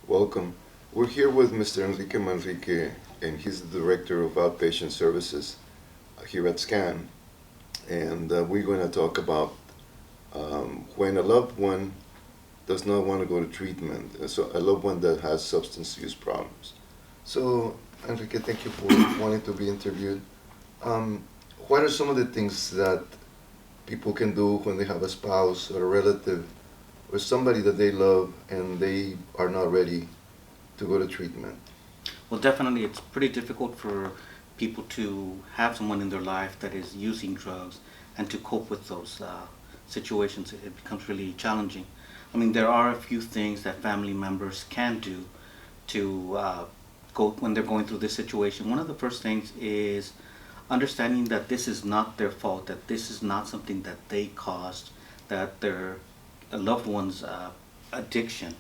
Welcome. We're here with Mr. Enrique Manrique, and he's the Director of Outpatient Services here at SCAN. And we're going to talk about when a loved one does not want to go to treatment, so a loved one that has substance use problems. So, Enrique, thank you for wanting to be interviewed. Um, what are some of the things that people can do when they have a spouse or a relative or somebody that they love and they are not ready to go to treatment? Well, definitely, it's pretty difficult for people to have someone in their life that is using drugs and to cope with those situations. It becomes really challenging. I mean, there are a few things that family members can do to go when they're going through this situation. One of the first things is understanding that this is not their fault, that this is not something that they caused, that their loved one's addiction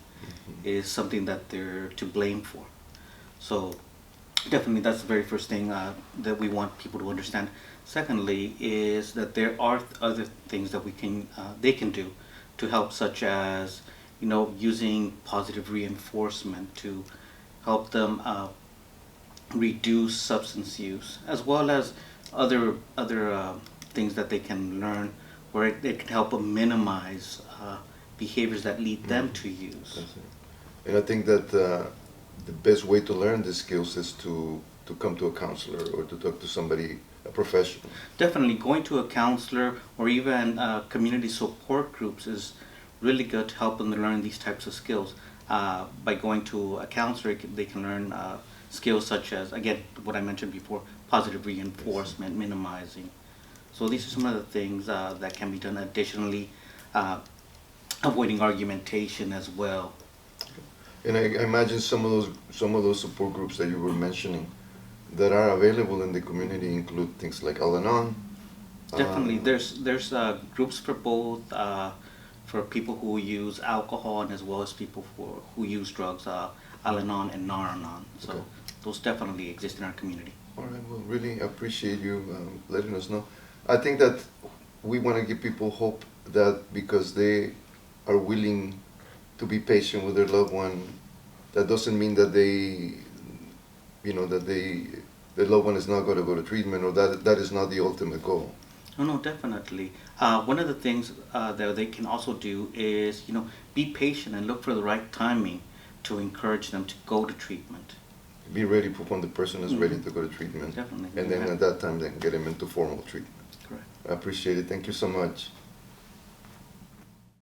is something that they're to blame for. So definitely that's the very first thing that we want people to understand. Secondly is that there are other things that they can do to help, such as using positive reinforcement to help them reduce substance use, as well as other things that they can learn where it can help them minimize behaviors that lead them to use. That's it. And I think that the best way to learn these skills is to come to a counselor or to talk to somebody, a professional. Definitely, going to a counselor or even community support groups is really good to help them learn these types of skills. By going to a counselor, they can learn skills such as, again, what I mentioned before, positive reinforcement, minimizing. So these are some of the things that can be done. Additionally, avoiding argumentation as well. And I imagine some of those support groups that you were mentioning that are available in the community include things like Al-Anon. Definitely, Um, there's groups for both, for people who use alcohol and as well as people who use drugs, Al-Anon and Nar-Anon. So Okay. those definitely exist in our community. All right, well, really appreciate you letting us know. I think that we want to give people hope that because they are willing to be patient with their loved one, that doesn't mean that their loved one is not going to go to treatment, or that is not the ultimate goal. No, no, definitely. One of the things that they can also do is, be patient and look for the right timing to encourage them to go to treatment. Be ready for when the person is ready Mhm. to go to treatment, Definitely. and then Yeah. at that time, then get them into formal treatment. Correct. I appreciate it. Thank you so much.